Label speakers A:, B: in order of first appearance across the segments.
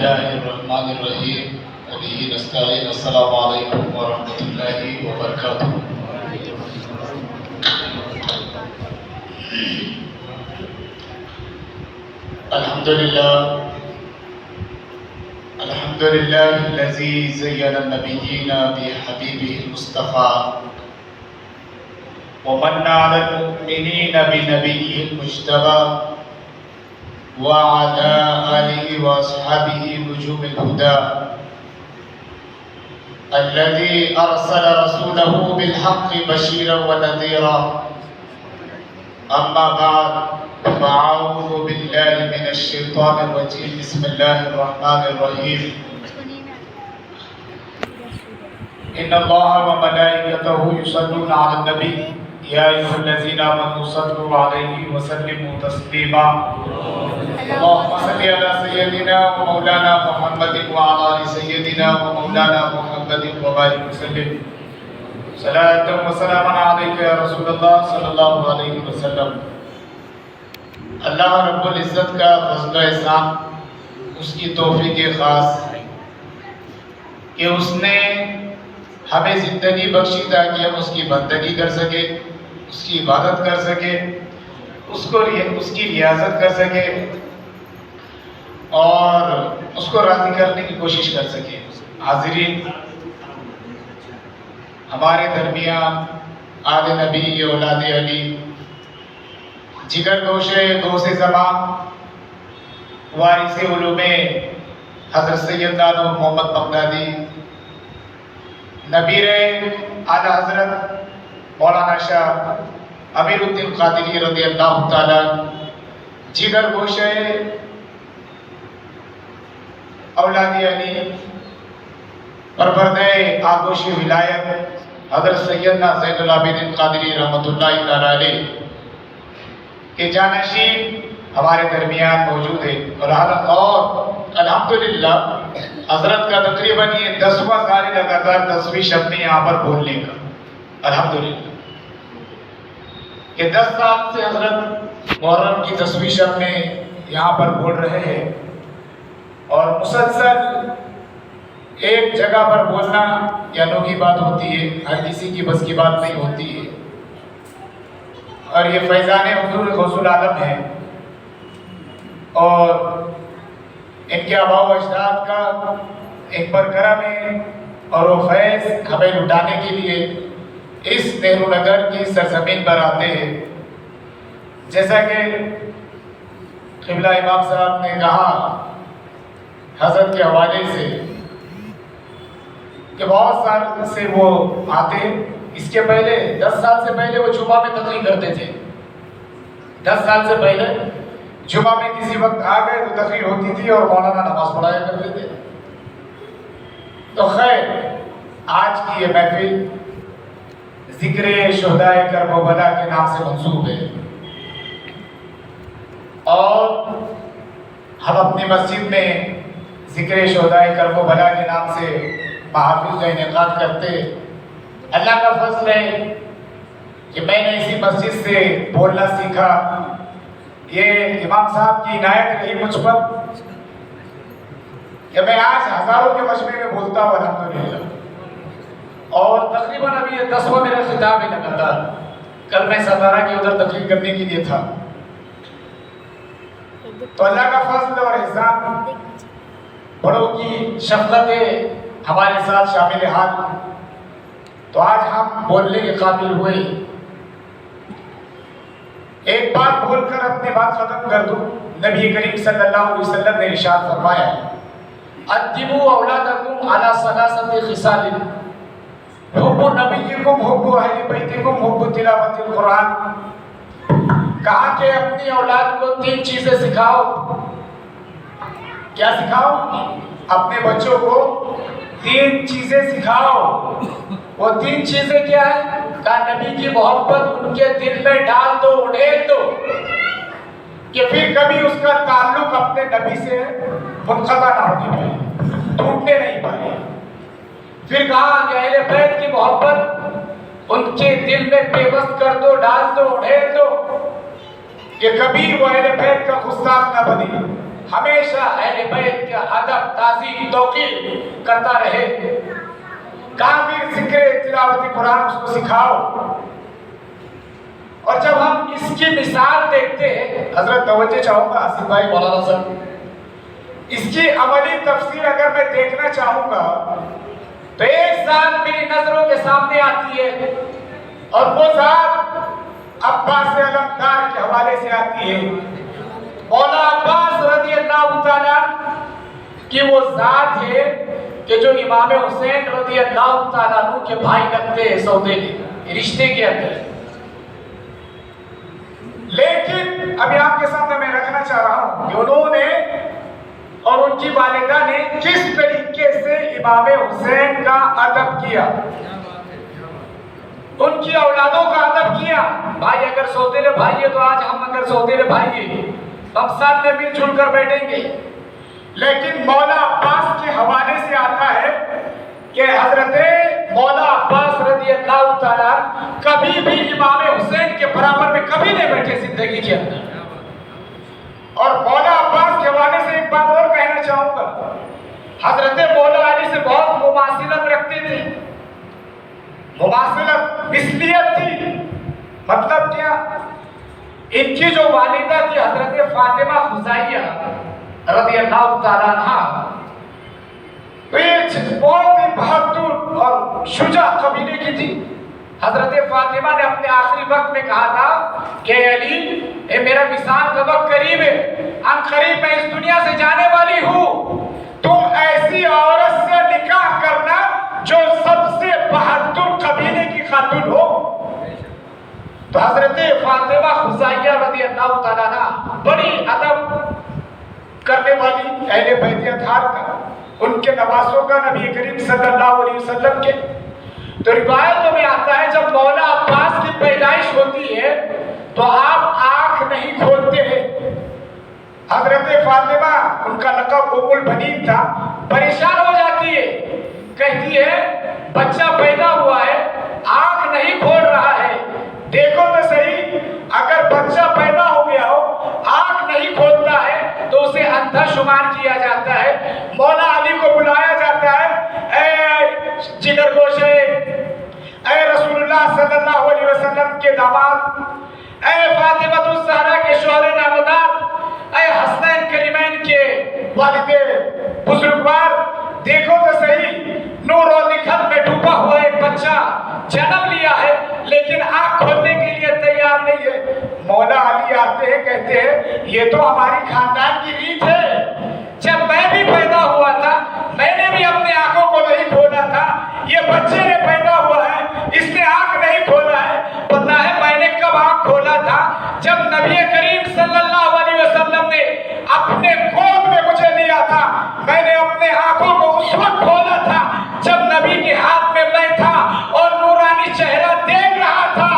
A: الله الرحمن الرحيم وبه نستعين. السلام عليكم ورحمة الله وبركاته. الحمد لله الذي زين النبيين بحبيبه المصطفى ومن على المؤمنين بنبيه المجتبى وعلى آله وأصحابه نجوم الهدى الذي أرسل رسوله بالحق بشيرا ونذيرا. أما بعد فأعوذ بالله من الشيطان الرجيم. بسم الله الرحمن الرحيم. إن الله وملائكته يصلون على النبي يا أيها الذين آمنوا صلوا عليه وسلموا تسليما. اللهم صل على سيدنا ومولانا محمد وعلى آل سيدنا ومولانا محمد وبارك وسلم. صلاة وسلاما عليك يا رسول اللہ صلی اللہ علیہ وسلم. اللہ رب العزت کا فضل و احسان، اس کی توفیق خاص کہ اس نے ہمیں زندگی بخشی تاکہ ہم اس کی بندگی کر سکے، اس کی عبادت کر سکے، اس کی ریاضت کر سکے اور اس کو راضی کرنے کی کوشش کر سکے. حاضرین، ہمارے درمیان آل نبی اولاد علی، جگر گوشے غوث زمان، وارث علوم حضرت سیدنا محمد بغدادی، نبیر اعلی حضرت مولانا شاہ امیر الدین قادری رضی اللہ تعالیٰ، جگر گوشے اولاد علی، پروردہ آغوش ولایت حضرت سیدنا زین العابدین قادری رحمۃ اللہ تعالیٰ علیہ کے جانشین ہمارے درمیان موجود ہے. اور الحمدللہ حضرت کا تقریباً یہ 10واں سال لگاتار 10ویں شب میں یہاں پر بولنے کا. الحمدللہ کہ 10 سال سے حضرت محرم کی 10ویں شب میں یہاں پر بول رہے ہیں، اور مسلسل ایک جگہ پر بولنا یہ انوکھی بات ہوتی ہے، ہر کسی کی بس کی بات نہیں ہوتی ہے. اور یہ فیضان حضور غوث العالم ہے، اور ان کے آباء و اجداد کا ایک پر کرم ہے، اور وہ فیض ہمیں لٹانے کے لیے اس نہرو نگر کی سرزمین پر آتے ہیں. جیسا کہ قبلہ امام صاحب نے کہا حضرت کے حوالے سے کہ بہت سال سے وہ آتے، اس کے پہلے 10 سال سے پہلے وہ جمعہ میں تقریر کرتے تھے. 10 سال سے پہلے جمعہ میں کسی وقت آ گئے تو تقریر ہوتی تھی اور مولانا نماز پڑھایا کرتے تھے. تو خیر، آج کی یہ محفل ذکر شہداء کرب و بلا کے نام سے منسوب ہے، اور ہم اپنی مسجد میں ذکر شہداء کرب و بلا کے نام سے محافل کا انعقاد کرتے. اللہ کا فضل ہے کہ میں نے اسی مسجد سے بولنا سیکھا. یہ امام صاحب کی عنایت رہی مجھ پر کہ میں آج ہزاروں کے مجمع میں بولتا ہوں الحمدللہ. اور تقریباً ابھی یہ 10واں میرا خطاب ہے لگاتار. کل میں ستارہ کی ادھر تقریر کرنے کے لیے تھا. تو اللہ کا فضل اور احسان، بڑوں کی شفقت ہمارے ساتھ شامل حال، تو آج ہم بولنے کے قابل ہوئے. ایک بات بول کر اپنی بات ختم کر دوں. نبی کریم صلی اللہ علیہ وسلم نے ارشاد فرمایا، ادبوا اولادکم علی ثلاثۃ خصال، حب نبیکم، حب اہل بیتکم، حب تلاوت القرآن. کہا کہ اپنی اولاد کو 3 چیزیں سکھاؤ. کیا سکھاؤ؟ اپنے بچوں کو 3 چیزیں سکھاؤ. وہ 3 چیزیں کیا ہے؟ کہ نبی کی محبت ان کے دل میں ڈال دو، اڑھیل دو، کہ پھر کبھی اس کا تعلق اپنے نبی سے منقطع نہ ہونے پائے، ٹوٹنے نہیں پائے. پھر کہا کہ اہل بیت کی محبت ان کے دل میں پیوست کر دو، ڈال دو، اڑھیل دو، کہ کبھی وہ اہل بیت کا گستاخ نہ بنے، ہمیشہ اہل بیت کا ادب تعظیم توقیر کرتا رہے. کہا پھر ذکر تلاوت قرآن اس کو سکھاؤ. اور جب ہم اس کی مثال دیکھتے ہیں، حضرت توجہ چاہوں گا آصف بھائی مولانا صاحب، اس کی عملی تفسیر اگر میں دیکھنا چاہوں گا تو ایک ذات میری نظروں کے سامنے آتی ہے، اور وہ ذات عباس علمدار کے حوالے سے آتی ہے. مولا عباس رضی اللہ تعالیٰ کی وہ ذات ہے کہ جو امام حسین رضی اللہ تعالیٰ عنہ کے بھائی لگتے ہیں، سودے رشتے کے اندر. لیکن ابھی آپ کے سامنے میں رکھنا چاہ رہا ہوں کہ انہوں نے اور ان کی والدہ نے کس طریقے سے امام حسین کا ادب کیا، ان کی اولادوں کا ادب کیا. بھائی اگر سوتیلے بھائی ہے تو آج ہم اگر سوتیلے بھائی ہیں ہم ساتھ میں مل جل کر بیٹھیں گے. لیکن مولا عباس کے حوالے سے آتا ہے کہ حضرت مولا عباس رضی اللہ تعالیٰ کبھی بھی امام حسین کے برابر میں کبھی نہیں بیٹھے زندگی کے اندر. اور مولا عباس کے حوالے سے ایک بات اور کہنا چاہوں گا، حضرت مولا علی سے بہت مماثلت رکھتے تھے. مماثلت مثلیت تھی. مطلب کیا؟ ان کی جو والدہ تھی حضرت فاطمہ خزائیہ رضی اللہ تعالیٰ عنہ، بہت ہی بہادر اور شجاع قبیلے کی تھی. حضرت فاطمہ نے اپنے آخری وقت میں کہا تھا کہ علی اے میرا وصال کا وقت قریب ہے، ان قریب میں اس دنیا سے جانے والی ہوں، تم ایسی عورت سے نکاح کرنا جو سب سے بہادر قبیلے کی خاتون ہو. تو حضرت فاطمہ خزائیہ رضی اللہ تعالیٰ عنہ بڑی ادب کرنے والی اہل بیت اطہار کا، ان کے نواسوں کا، نبی کریم صلی اللہ علیہ وسلم کے. تو روایتوں میں آتا ہے جب مولا عباس کی پیدائش ہوتی ہے تو آپ آنکھ نہیں کھولتے ہیں. حضرت فاطمہ، ان کا لقب ام البنین تھا، پریشان ہو جاتی ہے، کہتی ہے بچہ پیدا ہوا ہے آنکھ نہیں کھول رہا ہے، دیکھو تو صحیح، اگر بچہ پیدا ہو گیا ہو آنکھ نہیں کھولتا ہے تو اسے اندھا شمار کیا جاتا ہے. مولا علی کو بلایا جاتا ہے، اے جگر گوشے، اے رسول اللہ صلی اللہ علیہ وسلم کے داماد، اے فاطمہ الزہرا کے شوہر نامدار، اے حسنین کریمین کے والد بزرگوار، دیکھو تو صحیح، نور و نکھت میں ڈوبا ہوا ایک بچہ جنم لیا ہے لیکن آنکھ کھولنے کے لیے تیار نہیں ہے. مولا علی آتے ہیں، کہتے ہیں یہ تو ہماری خاندان کی ریت ہے، جب میں بھی پیدا ہوا تھا میں نے بھی اپنے آنکھوں کو نہیں کھولا تھا، یہ بچے نے پیدا ہوا ہے اس نے آنکھ نہیں کھولا ہے. پتہ ہے میں نے کب آنکھ کھولا تھا؟ جب نبی کریم صلی اللہ علیہ وسلم نے اپنے گود میں مجھے لیا تھا، میں نے اپنے آنکھوں کو اس وقت کھولا تھا جب نبی کے ہاتھ میں میں تھا اور نورانی چہرہ دیکھ رہا تھا.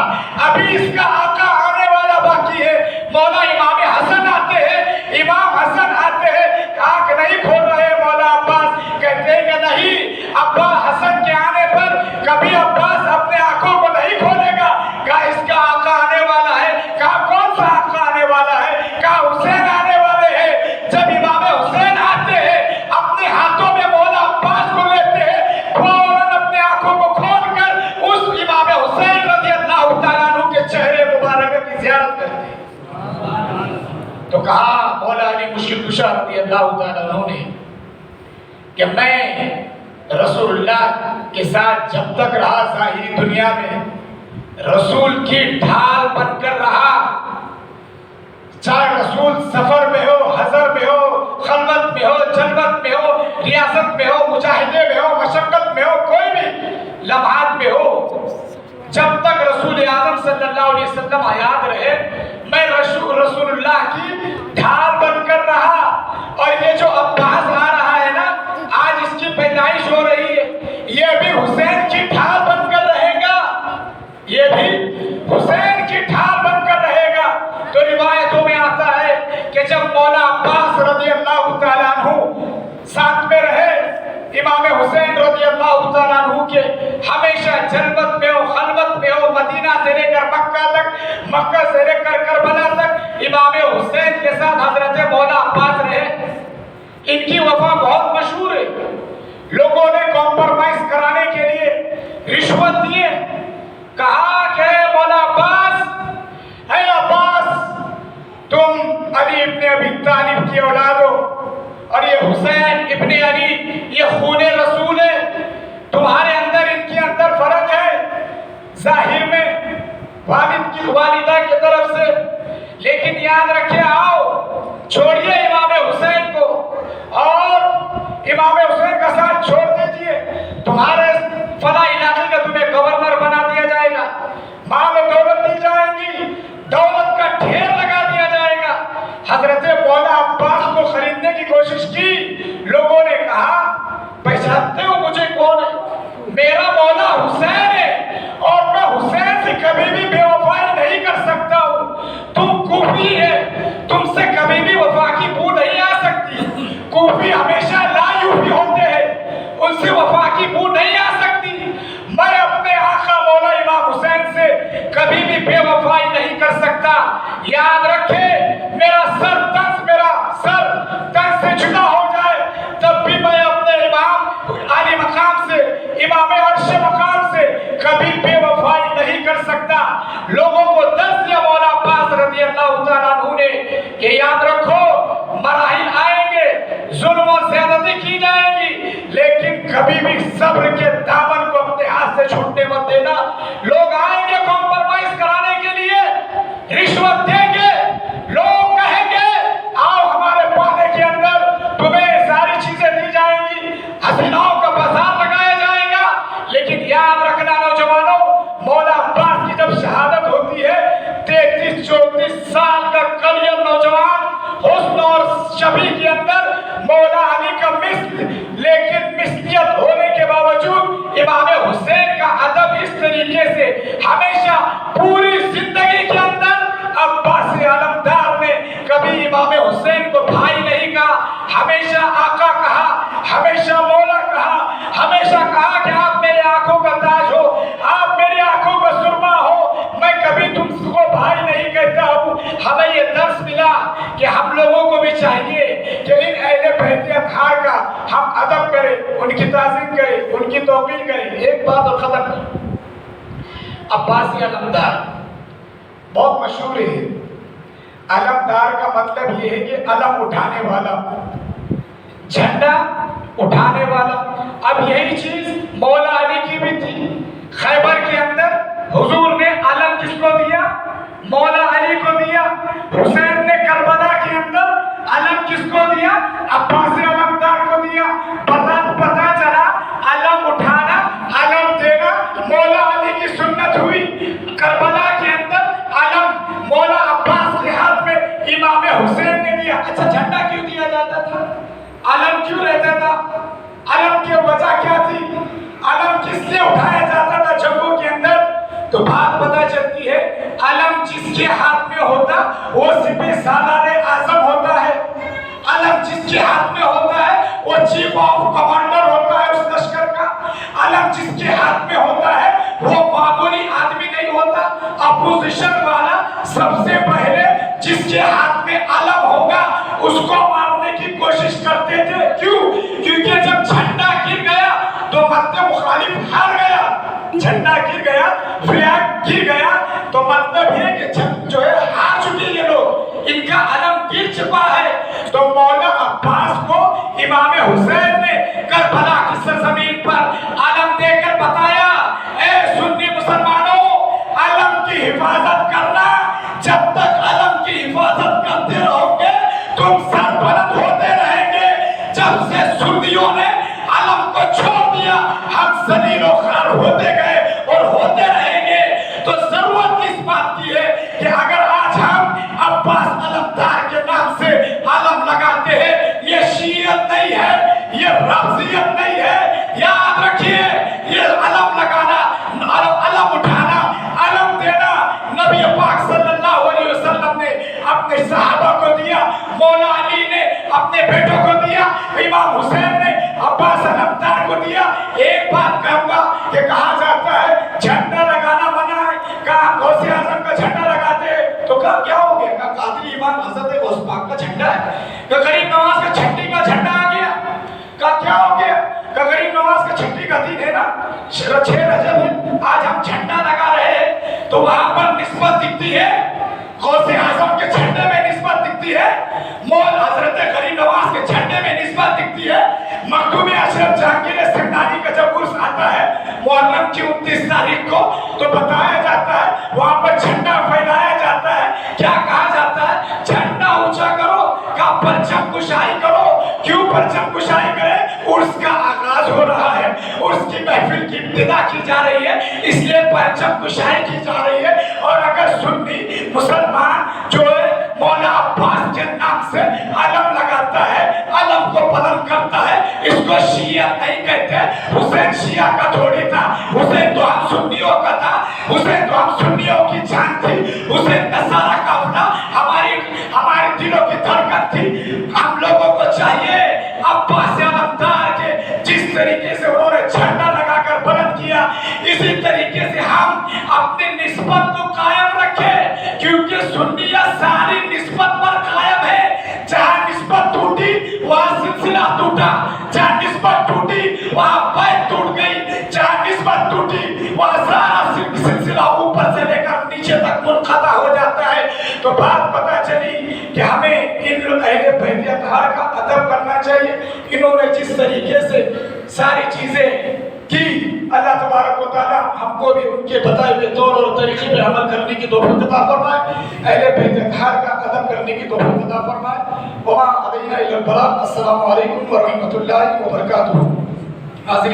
A: ابھی اس کا آقا آنے والا باقی ہے. مولا امام حسن آتے ہیں، امام حسن آتے ہیں، آنکھ نہیں کھول رہے. مولا عباس کہتے ہیں کہ نہیں، عباس حسن کے آنے پر کبھی عباس اپنے آنکھوں کو نہیں کھولے گا. کہا اس کا آقا آنے والا ہے. کہا کون سا آقا آنے والا ہے؟ کہا حسین آنے والے ہیں. جب امام حسین آتے ہیں اپنے ہاتھوں میں مولا عباس کو لیتے ہیں، فوراً اپنے آنکھوں کو کھول کر اس امام حسین رضی اللہ تعالیٰ عنہ کے چہرے مبارکہ کی زیارت کرتے ہیں. تو کہا مولا علی مشکل کشا رضی اللہ تعالیٰ عنہ نے کہ میں رسول اللہ کے ساتھ جب تک رہا ظاہری دنیا میں، رسول کی ڈھال بن کر رہا. چاہے رسول سفر میں ہو، حضر میں ہو، خلوت میں ہو، جلوت میں ہو، ریاست میں ہو، مجاہدے میں ہو، مشقت میں ہو، کوئی بھی لمحات میں ہو، جب تک رسول اعظم صلی اللہ علیہ وسلم حیات رہے میں رسول اللہ کی ڈھال بن کر رہا. اور یہ جو عباس آ رہا ہے نا، آج اس کی پیدائش ہو رہی ہے، یہ بھی حسین کی ڈھال بن کر رہے گا، یہ بھی حسین کی ڈھال بن کر رہے گا. تو روایتوں میں آتا ہے کہ جب مولا عباس رضی اللہ تعالیٰ عنہ ساتھ میں رہے امام حسین رضی اللہ تعالیٰ عنہ کے، ہمیشہ جلوت میں ہو، خلوت میں ہو، مدینہ سے لے کر مکہ تک، مکہ سے لے کر کربلا تک امام حسین کے ساتھ حضرت مولا عباس رہے. رشوت دیے. کہا کہ مولا عباس، اے عباس تم علی ابن ابی طالب کی اولاد ہو اور یہ حسین ابن علی یہ خون رسول ہے. تمہارے اندر ان کے اندر فرق ہے ظاہر میں والد کی والدہ کی طرف سے، لیکن یاد رکھے آؤ چھوڑیے امام حسین کو اور امام حسین کا ساتھ چھوڑ دیجئے. تمہارے فلاں علاقے کا تمہیں گورنر بنا دیا جائے گا، مال و دولت دی جائیں گی، دولت کا ڈھیر لگا دیا جائے گا. حضرت مولا عباس کو خریدنے کی کوشش کی. لوگوں نے کہا پہچانتے ہو مجھے کون ہے؟ میرا مولا حسین ہے اور میں حسین سے کبھی بھی بے وفائی نہیں کر سکتا ہوں. تم کوفی ہے، تم سے کبھی بھی وفا کی بو نہیں آ سکتی. کوفی ہمیشہ لا یوفی ہوتے ہیں، ان سے وفا کی بو نہیں آ سکتی. میں اپنے آقا مولا امام حسین سے کبھی بھی بے وفائی نہیں کر سکتا. یاد رکھے میرا سر تن سے جدا ہو جائے تب بھی میں اپنے امام علی مقام سے، امام عرش مقام سے کبھی بے وفائی نہیں کر سکتا. لوگوں کو درس دیا مولا عباس رضی اللہ تعالیٰ عنہ نے کہ یاد رکھو مراحل آئیں گے، ظلم و زیادتی کی جائیں گی، لیکن کبھی بھی صبر کے دامن کو اپنے ہاتھ سے چھوٹنے مت دینا. لوگ آئیں گے کمپرومائز کرانے کے لیے، رشوت دیں گے، لوگ کہیں گے آؤ ہمارے پانے کے اندر تمہیں ساری چیزیں دی جائیں گی، حسیناؤں کا بازار لگایا جائے گا. لیکن یاد رکھنا نوجوانوں، مولا عباس کی جب شہادت ہوتی ہے 33-34 سال کا کلیل نوجوان حسن اور شبیہ کے اندر مولا علی کا مثل، لیکن مثلیت ہونے کے باوجود امام حسین کا ادب اس طریقے سے ہمیشہ پوری زندگی کے اندر عباس علمدار نے کبھی امام حسین کو بھائی نہیں کہا، ہمیشہ آقا کہا، ہمیشہ مولا کہا، ہمیشہ کہا کہ آپ میرے آنکھوں کا تاج ہو، آپ میری آنکھوں کا سرما ہو، میں کبھی تم کو بھائی نہیں کہتا ہوں. ہمیں یہ درس ملا کہ ہم لوگوں کو بھی چاہیے کہ ان اہل بیت اطہار کا ہم ادب کریں، ان کی تعظیم کریں، ان کی توقیر کریں. ایک بات اور ختم کریں. عباسی علمدار بہت مشہور ہے. علمدار کا مطلب یہ ہے کہ علم اٹھانے والا، جھنڈا اٹھانے والا. اب یہی چیز مولا علی کی بھی تھی. خیبر کے اندر حضور نے علم کس کو دیا؟ مولا علی کو دیا. حسین نے کربلا کے اندر علم کس کو دیا؟ عباس علمدار کو دیا. پتہ چلا علم اٹھانا، علم دینا مولا علی کی سنت ہوئی. کربلا کے اندر علم مولا عباس کے ہاتھ میں امام حسین نے دیا. اچھا جھنڈا کیوں دیا جاتا تھا؟ علم کیوں رہتا تھا؟ علم کی وجہ کیا تھی؟ علم کس لیے اٹھایا جاتا تھا جنگوں کے اندر؟ تو بات پتہ چلتی ہے علم جس کے ہاتھ میں ہوتا وہ سپہ سالار اعظم ہوتا ہے. علم جس کے ہاتھ میں ہوتا ہے وہ چیف آف کمانڈر ہوتا ہے اس لشکر کا. علم جس کے ہاتھ میں ہوتا ہے وہ معمولی آدمی نہیں ہوتا. اپوزیشن والا سب سے پہلے جس کے ہاتھ میں علم ہوگا اس کو مارنے کی کوشش کرتے تھے. کیوں؟ کیونکہ جب جھنڈا گر گیا تو مد مخالف ہار گیا. جھنڈا گر گیا، فلیگ گر گیا تو مطلب یہ کہ جو ہے ہار چکے یہ لوگ، ان کا علم گر چکا ہے. تو مولا عباس کو امام حسین نے کربلا کی سرزمین پر علم دے کر بتایا اے سنی مسلمانوں، علم کی حفاظت کرنا. جب تک علم کی حفاظت کرتے رہو گے تم سربلند ہوتے رہیں گے. جب سے سنیوں نے علم کو چھوڑ دیا ہم ذلیل و خوار ہوتے گئے اور ہوتے رہیں گے. تو ضرورت اس بات کی ہے کہ اگر آج ہم عباس علمدار کے نام سے علم لگاتے ہیں، یہ شیعت نہیں ہے، یہ رافضیت نہیں ہے. یاد رکھیے یہ علم لگانا، علم اٹھانا، علم دینا نبی پاک صلی اللہ علیہ وسلم نے اپنے صحابہ کو دیا، مولا علی نے اپنے بیٹوں کو دیا، امام حسین نے عباس علمدار کو دیا. ایک بات کہوں گا کہ کہا جاتا ہے جھنڈا لگانا منع ہے. کہا غوث اعظم کا جھنڈا لگاتے ہیں تو کہا کیا ہو گیا؟ کہا قادری امام حضرت غوث پاک کا جھنڈا ہے. کہ غریب نواز کا چھٹی کا جھنڈا آ گیا. کہا کیا ہو گیا؟ کہ غریب نواز کا چھٹی کا دن ہے نا، 6 رجب ہے. آج ہم جھنڈا لگا رہے ہیں تو وہاں پر نسبت دکھتی ہے، غوث اعظم کے جھنڈے میں نسبت دکھتی ہے، مول حضرت غریب نواز کے جھنڈے میں نسبت دکھتی ہے، مخدوم اشرف جہانگیر سمنانی کا جب عرس آتا ہے محرم کی 29 تاریخ کو تو بتایا جاتا ہے وہاں پر جھنڈا پھیلایا جاتا ہے، کیا کہا جاتا ہے؟ جھنڈا اونچا کرو کا پرچم کشائی کرو۔ کیوں پرچم کشائی کرے؟ عرس کا آغاز ہو رہا ہے، عرس کی محفل کی ابتدا کی جا رہی ہے، اس لیے پرچم کشائی کی جا رہی ہے۔ اور اگر سنی مسلمان جو ہے مولا عباس کے نام سے علم لگاتا ہے، علم کو بلند کرتا ہے، اس کو شیعہ نہیں کہتے۔ حسین شیعہ کا تھوڑی تھا، حسین تو ہم سنیوں کا تھا، حسین تو ہم سنیوں کی جان تھی، حسین کا سارا قافلہ ہمارے دلوں کی دھڑکن تھی۔ ہم لوگوں کو چاہیے عباس علمدار کے جس طریقے سے انہوں نے جھنڈا لگا کر بلند کیا، اسی طریقے سے ہم اپنی نسبت کو قائم رکھیں، کیونکہ سنیہ ساری نسبت پر قائم ہے۔ جہاں نسبت ٹوٹی وہاں سلسلہ ٹوٹا، جہاں نسبت ٹوٹی وہاں بیت ٹوٹ گئی، جہاں نسبت ٹوٹی وہاں سارا سلسلہ اوپر سے لے کر نیچے تک منقطع ہو جاتا ہے۔ تو بات پتہ چلی کہ ہمیں ان اہل بیت اطہار کا ادب کرنا چاہیے۔ انہوں نے جس طریقے سے ساری چیزیں کی، اللہ تبارک و تعالی ہم کو بھی ان کے بتائے ہوئے طور اور طریقے پہ عمل کرنے کی توفیق عطا فرمائے، اہل بیت اطہار کا ادب کرنے کی توفیق عطا فرمائے۔ وما علینا الا البلاغ۔ السلام علیکم ورحمۃ اللہ وبرکاتہ۔ حاضرین